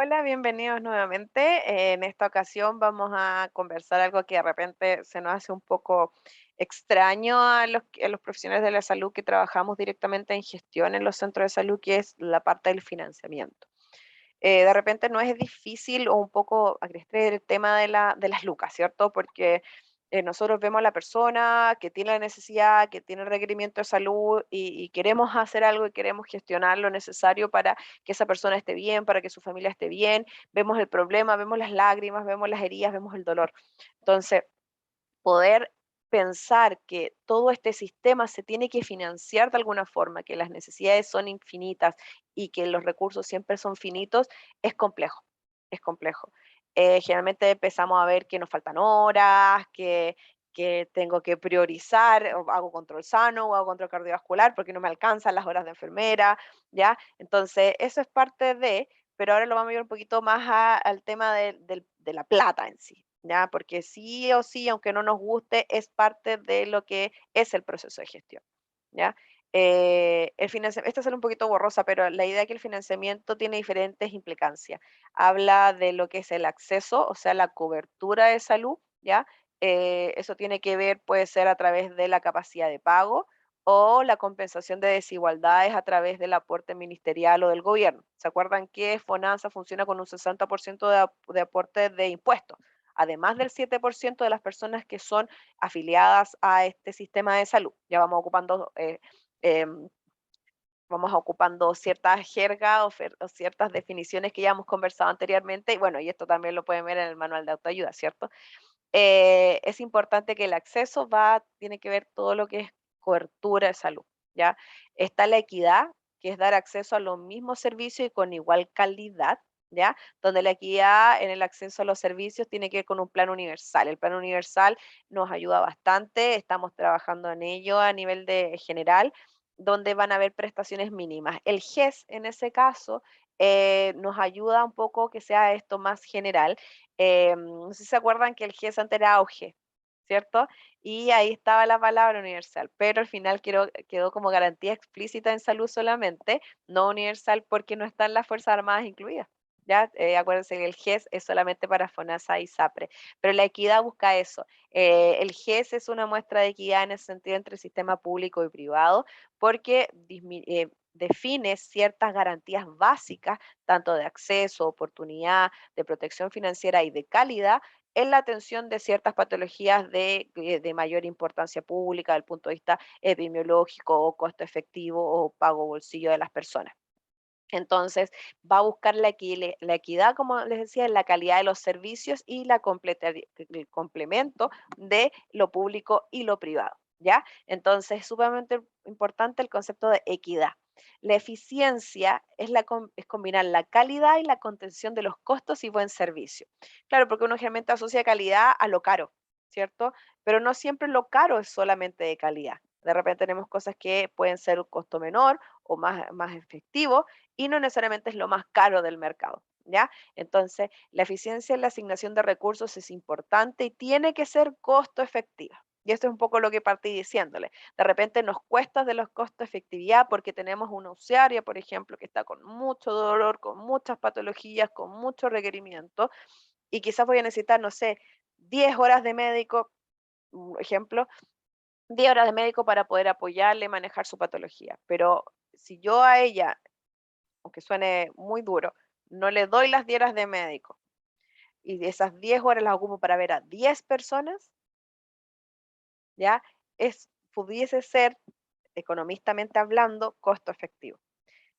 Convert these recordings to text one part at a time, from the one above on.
Hola, bienvenidos nuevamente. En esta ocasión vamos a conversar algo que de repente se nos hace un poco extraño a los profesionales de la salud que trabajamos directamente en gestión en los centros de salud, que es la parte del financiamiento. De repente no es difícil o un poco agreste el tema de las lucas, ¿cierto? Porque nosotros vemos a la persona que tiene la necesidad, que tiene el requerimiento de salud y queremos hacer algo y queremos gestionar lo necesario para que esa persona esté bien, para que su familia esté bien. Vemos el problema, vemos las lágrimas, vemos las heridas, vemos el dolor. Entonces, poder pensar que todo este sistema se tiene que financiar de alguna forma, que las necesidades son infinitas y que los recursos siempre son finitos, es complejo, es complejo. Generalmente empezamos a ver que nos faltan horas, que tengo que priorizar, o hago control sano o hago control cardiovascular porque no me alcanzan las horas de enfermera, ¿ya? Entonces, eso es parte de, pero ahora lo vamos a ir un poquito más al tema de la plata en sí. ¿Ya? Porque sí o sí, aunque no nos guste, es parte de lo que es el proceso de gestión, ¿ya? Esta sale un poquito borrosa, pero la idea es que el financiamiento tiene diferentes implicancias. Habla de lo que es el acceso, o sea, la cobertura de salud, ¿ya? Eso tiene que ver, puede ser a través de la capacidad de pago o la compensación de desigualdades a través del aporte ministerial o del gobierno. ¿Se acuerdan que FONASA funciona con un 60% de aporte de impuestos? Además del 7% de las personas que son afiliadas a este sistema de salud. Ya em, vamos ocupando ciertas jerga o ciertas definiciones que ya hemos conversado anteriormente. Y bueno, y esto también lo pueden ver en el manual de autoayuda, ¿cierto? Es importante que el acceso tiene que ver todo lo que es cobertura de salud, ¿ya? Está la equidad, que es dar acceso a los mismos servicios y con igual calidad, ¿ya? Donde la equidad en el acceso a los servicios tiene que ver con un plan universal. El plan universal nos ayuda bastante, estamos trabajando en ello a nivel de general, donde van a haber prestaciones mínimas. El GES, en ese caso, nos ayuda un poco que sea esto más general. No sé si se acuerdan que el GES antes era auge, ¿cierto? Y ahí estaba la palabra universal, pero al final quedó como garantía explícita en salud solamente, no universal porque no están las Fuerzas Armadas incluidas. Ya, acuérdense que el GES es solamente para FONASA y SAPRE, pero la equidad busca eso. El GES es una muestra de equidad en ese sentido entre el sistema público y privado, porque define ciertas garantías básicas, tanto de acceso, oportunidad, de protección financiera y de calidad en la atención de ciertas patologías de mayor importancia pública desde el punto de vista epidemiológico o costo efectivo o pago bolsillo de las personas. Entonces, va a buscar la equidad, como les decía, en la calidad de los servicios y el complemento de lo público y lo privado, ¿ya? Entonces, es sumamente importante el concepto de equidad. La eficiencia es combinar la calidad y la contención de los costos y buen servicio. Claro, porque uno generalmente asocia calidad a lo caro, ¿cierto? Pero no siempre lo caro es solamente de calidad. De repente tenemos cosas que pueden ser un costo menor o más efectivo y no necesariamente es lo más caro del mercado, ¿ya? Entonces, la eficiencia en la asignación de recursos es importante y tiene que ser costo efectiva. Y esto es un poco lo que partí diciéndole. De repente nos cuesta de los costos de efectividad porque tenemos una usuaria, por ejemplo, que está con mucho dolor, con muchas patologías, con mucho requerimiento, y quizás voy a necesitar, no sé, 10 horas de médico, un ejemplo, 10 horas de médico para poder apoyarle a manejar su patología. Pero si yo a ella, aunque suene muy duro, no le doy las 10 horas de médico y esas 10 horas las ocupo para ver a 10 personas, ¿ya? Pudiese ser, economistamente hablando, costo efectivo.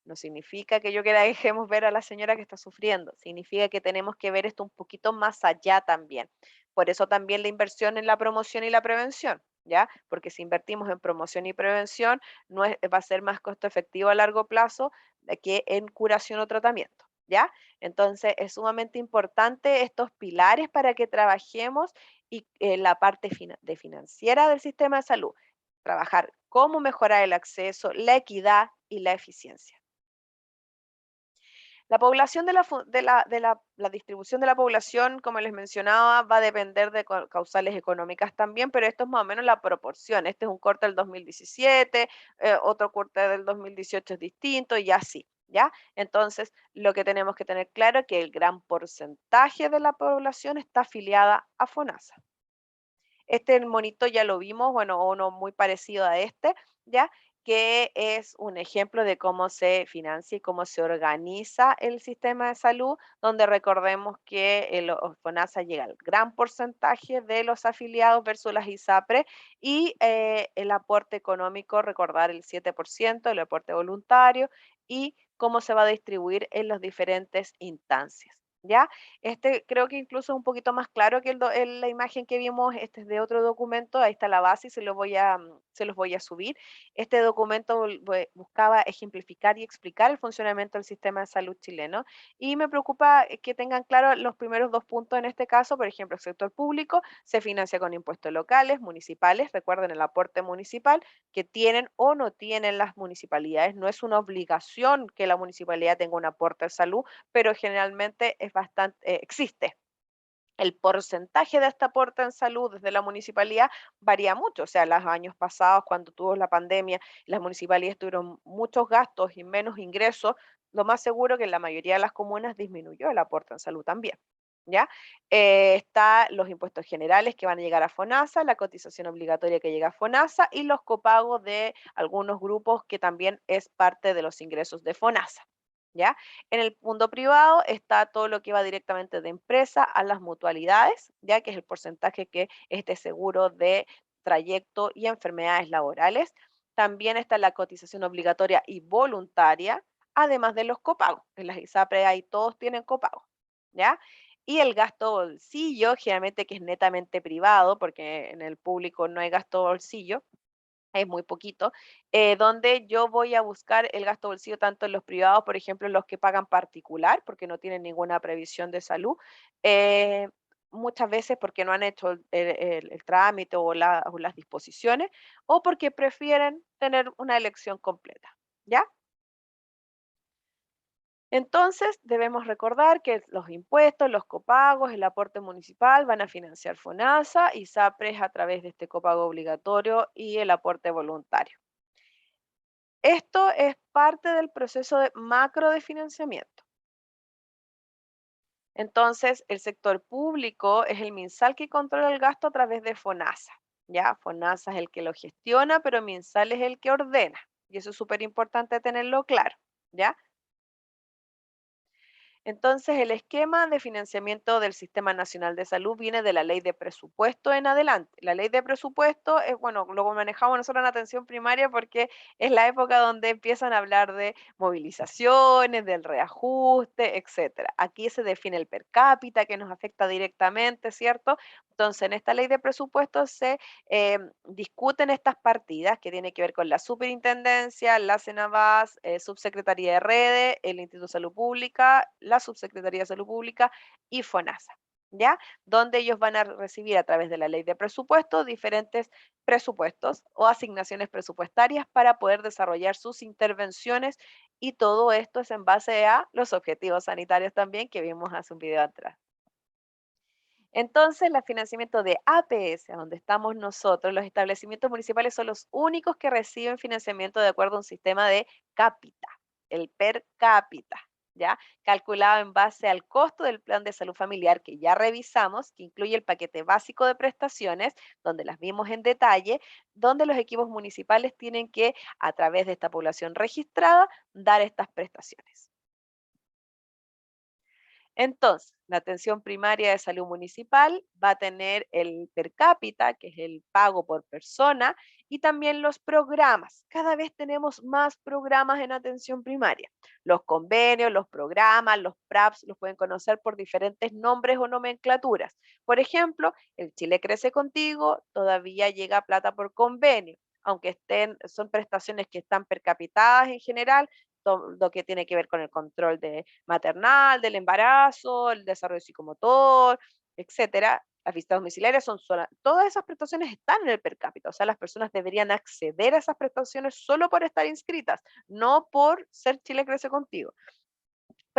No significa que yo quiera dejemos ver a la señora que está sufriendo, significa que tenemos que ver esto un poquito más allá también. Por eso también la inversión en la promoción y la prevención, ¿ya? Porque si invertimos en promoción y prevención, va a ser más costo efectivo a largo plazo que en curación o tratamiento, ¿ya? Entonces es sumamente importante estos pilares para que trabajemos y la parte de financiera del sistema de salud, trabajar cómo mejorar el acceso, la equidad y la eficiencia. La población la distribución de la población, como les mencionaba, va a depender de causales económicas también, pero esto es más o menos la proporción. Este es un corte del 2017, otro corte del 2018 es distinto y así. ¿ya? Entonces, lo que tenemos que tener claro es que el gran porcentaje de la población está afiliada a FONASA. Este monito ya lo vimos, bueno, uno muy parecido a este, ¿ya? Que es un ejemplo de cómo se financia y cómo se organiza el sistema de salud, donde recordemos que FONASA llega al gran porcentaje de los afiliados versus las ISAPRE y el aporte económico, recordar el 7%, el aporte voluntario y cómo se va a distribuir en las diferentes instancias. ¿Ya? Este creo que incluso es un poquito más claro que la imagen que vimos, este es de otro documento, ahí está la base y se los voy a subir. Este documento buscaba ejemplificar y explicar el funcionamiento del sistema de salud chileno y me preocupa que tengan claro los primeros dos puntos en este caso, por ejemplo, el sector público se financia con impuestos locales, municipales, recuerden el aporte municipal que tienen o no tienen las municipalidades, no es una obligación que la municipalidad tenga un aporte de salud, pero generalmente es bastante, existe. El porcentaje de este aporte en salud desde la municipalidad varía mucho. O sea, los años pasados, cuando tuvo la pandemia, las municipalidades tuvieron muchos gastos y menos ingresos. Lo más seguro que en la mayoría de las comunas disminuyó el aporte en salud también. ¿Ya? Está los impuestos generales que van a llegar a FONASA, la cotización obligatoria que llega a FONASA y los copagos de algunos grupos que también es parte de los ingresos de FONASA. ¿Ya? En el mundo privado está todo lo que va directamente de empresa a las mutualidades, ya que es el porcentaje que este seguro de trayecto y enfermedades laborales. También está la cotización obligatoria y voluntaria, además de los copagos. En las ISAPRE ahí todos tienen copagos, ¿ya? Y el gasto bolsillo, generalmente que es netamente privado, porque en el público no hay gasto bolsillo, es muy poquito, donde yo voy a buscar el gasto bolsillo tanto en los privados, por ejemplo, en los que pagan particular, porque no tienen ninguna previsión de salud, eh, muchas veces porque no han hecho el trámite o las disposiciones, o porque prefieren tener una elección completa, ¿ya? Entonces, debemos recordar que los impuestos, los copagos, el aporte municipal van a financiar FONASA y SAPRES a través de este copago obligatorio y el aporte voluntario. Esto es parte del proceso de macro de financiamiento. Entonces, el sector público es el MinSal que controla el gasto a través de FONASA. ¿Ya? FONASA es el que lo gestiona, pero MinSal es el que ordena. Y eso es súper importante tenerlo claro. ¿Ya? Entonces, el esquema de financiamiento del Sistema Nacional de Salud viene de la ley de presupuesto en adelante. La ley de presupuesto es, bueno, lo manejamos nosotros en atención primaria porque es la época donde empiezan a hablar de movilizaciones, del reajuste, etcétera. Aquí se define el per cápita que nos afecta directamente, ¿cierto? Entonces, en esta ley de presupuesto se discuten estas partidas que tienen que ver con la superintendencia, la Cenabas, subsecretaría de redes, el Instituto de Salud Pública, la subsecretaría de Salud Pública y FONASA, ¿ya? Donde ellos van a recibir a través de la ley de presupuesto diferentes presupuestos o asignaciones presupuestarias para poder desarrollar sus intervenciones y todo esto es en base a los objetivos sanitarios también que vimos hace un video atrás. Entonces, el financiamiento de APS, a donde estamos nosotros, los establecimientos municipales son los únicos que reciben financiamiento de acuerdo a un sistema de cápita, el per cápita, ¿ya? Calculado en base al costo del plan de salud familiar que ya revisamos, que incluye el paquete básico de prestaciones, donde las vimos en detalle, donde los equipos municipales tienen que, a través de esta población registrada, dar estas prestaciones. Entonces, la atención primaria de salud municipal va a tener el per cápita, que es el pago por persona, y también los programas. Cada vez tenemos más programas en atención primaria. Los convenios, los programas, los PRAPS, los pueden conocer por diferentes nombres o nomenclaturas. Por ejemplo, el Chile Crece Contigo todavía llega plata por convenio, aunque son prestaciones que están per capitadas en general, todo lo que tiene que ver con el control de maternal, del embarazo, el desarrollo psicomotor, etcétera. Las visitas domiciliarias son todas esas prestaciones están en el per cápita, o sea, las personas deberían acceder a esas prestaciones solo por estar inscritas, no por ser Chile Crece Contigo.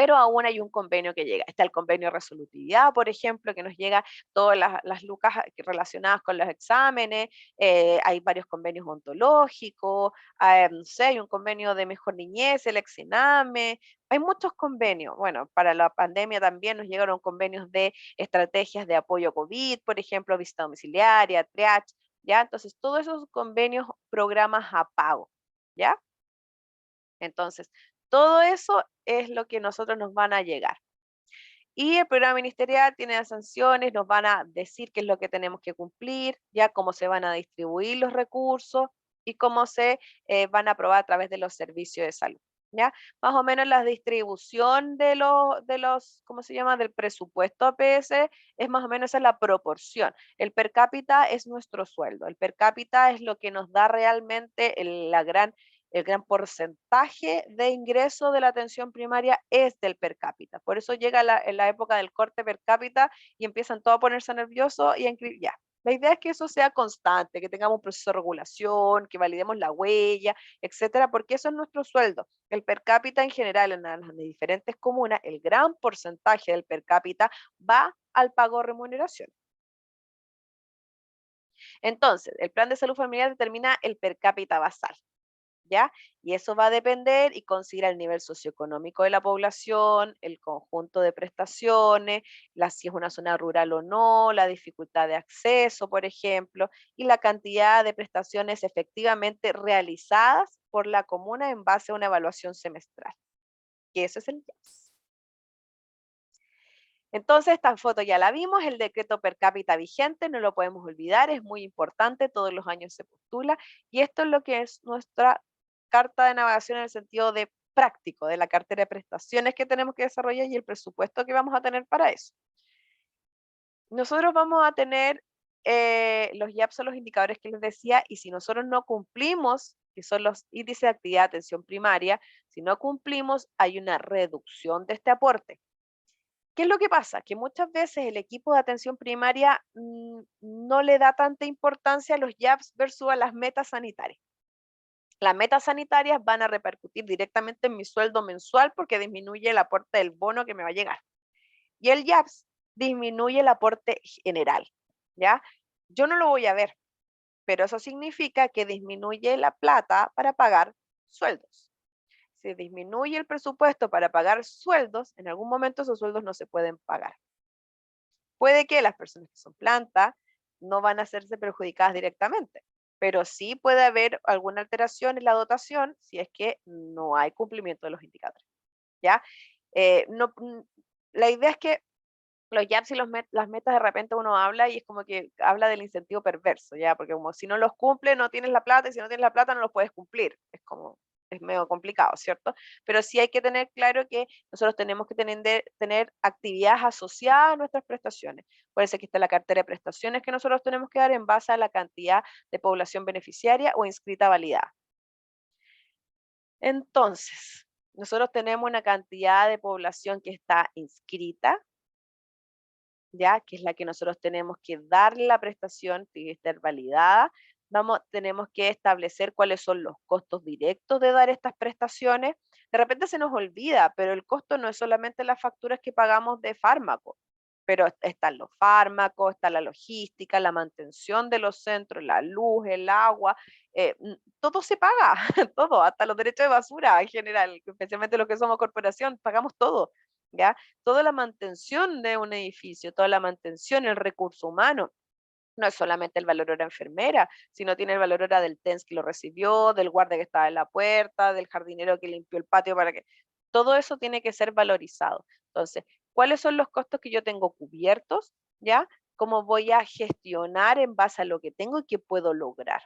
pero aún hay un convenio que llega. Está el convenio de resolutividad, por ejemplo, que nos llega todas las lucas relacionadas con los exámenes, hay varios convenios ontológicos, no sé, hay un convenio de mejor niñez, el Exiname, hay muchos convenios. Bueno, para la pandemia también nos llegaron convenios de estrategias de apoyo COVID, por ejemplo, visita domiciliaria, triage, ¿ya? Entonces, todos esos convenios, programas a pago, ¿ya? Entonces, todo eso es lo que nosotros nos van a llegar. Y el programa ministerial tiene las sanciones, nos van a decir qué es lo que tenemos que cumplir, ya cómo se van a distribuir los recursos y cómo se van a aprobar a través de los servicios de salud. ¿Ya? Más o menos la distribución de los, ¿cómo se llama? Del presupuesto APS es más o menos esa es la proporción. El per cápita es nuestro sueldo. El per cápita es lo que nos da realmente el gran porcentaje de ingreso de la atención primaria es del per cápita. Por eso llega en la época del corte per cápita y empiezan todos a ponerse nerviosos y a inscribir. Ya. La idea es que eso sea constante, que tengamos un proceso de regulación, que validemos la huella, etcétera, porque eso es nuestro sueldo. El per cápita en general en las diferentes comunas, el gran porcentaje del per cápita va al pago de remuneración. Entonces, el plan de salud familiar determina el per cápita basal. ¿Ya? Y eso va a depender y considera el nivel socioeconómico de la población, el conjunto de prestaciones, si es una zona rural o no, la dificultad de acceso, por ejemplo, y la cantidad de prestaciones efectivamente realizadas por la comuna en base a una evaluación semestral. Y eso es el IAPS. Entonces, esta foto ya la vimos, el decreto per cápita vigente, no lo podemos olvidar, es muy importante, todos los años se postula, y esto es lo que es nuestra carta de navegación en el sentido de práctico, de la cartera de prestaciones que tenemos que desarrollar y el presupuesto que vamos a tener para eso. Nosotros vamos a tener los IAPS son los indicadores que les decía, y si nosotros no cumplimos, que son los índices de actividad de atención primaria, si no cumplimos, hay una reducción de este aporte. ¿Qué es lo que pasa? Que muchas veces el equipo de atención primaria no le da tanta importancia a los IAPS versus a las metas sanitarias. Las metas sanitarias van a repercutir directamente en mi sueldo mensual porque disminuye el aporte del bono que me va a llegar. Y el IAPS disminuye el aporte general, ¿ya? Yo no lo voy a ver, pero eso significa que disminuye la plata para pagar sueldos. Si disminuye el presupuesto para pagar sueldos, en algún momento esos sueldos no se pueden pagar. Puede que las personas que son planta no van a hacerse perjudicadas directamente, pero sí puede haber alguna alteración en la dotación si es que no hay cumplimiento de los indicadores, ¿ya? No, la idea es que los YAPS y las metas de repente uno habla y es como que habla del incentivo perverso, ¿ya? Porque como si no los cumple, no tienes la plata y si no tienes la plata no los puedes cumplir. Es como, es medio complicado, ¿cierto? Pero sí hay que tener claro que nosotros tenemos que tener actividades asociadas a nuestras prestaciones. Por eso aquí está la cartera de prestaciones que nosotros tenemos que dar en base a la cantidad de población beneficiaria o inscrita validada. Entonces, nosotros tenemos una cantidad de población que está inscrita, ¿ya? Que es la que nosotros tenemos que darle la prestación, tiene que estar validada. Tenemos que establecer cuáles son los costos directos de dar estas prestaciones. De repente se nos olvida, pero el costo no es solamente las facturas que pagamos de fármaco, pero están los fármacos, está la logística, la mantención de los centros, la luz, el agua, todo se paga, todo, hasta los derechos de basura en general, especialmente los que somos corporación, pagamos todo, ¿ya? Toda la mantención de un edificio, toda la mantención, el recurso humano. No es solamente el valor hora enfermera, sino tiene el valor hora del TENS que lo recibió, del guardia que estaba en la puerta, del jardinero que limpió el patio para que... Todo eso tiene que ser valorizado. Entonces, ¿cuáles son los costos que yo tengo cubiertos? ¿Ya? ¿Cómo voy a gestionar en base a lo que tengo y qué puedo lograr?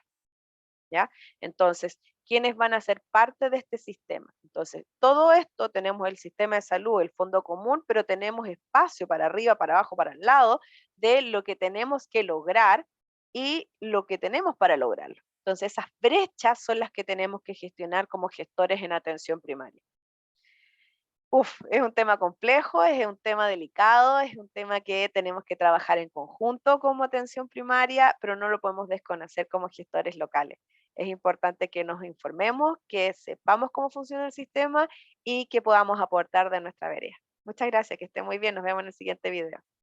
¿Ya? Entonces, ¿quiénes van a ser parte de este sistema? Entonces, todo esto tenemos el sistema de salud, el fondo común, pero tenemos espacio para arriba, para abajo, para el lado de lo que tenemos que lograr y lo que tenemos para lograrlo. Entonces, esas brechas son las que tenemos que gestionar como gestores en atención primaria. Uf, es un tema complejo, es un tema delicado, es un tema que tenemos que trabajar en conjunto como atención primaria, pero no lo podemos desconocer como gestores locales. es importante que nos informemos, que sepamos cómo funciona el sistema y que podamos aportar de nuestra vereda. Muchas gracias, que esté muy bien. Nos vemos en el siguiente video.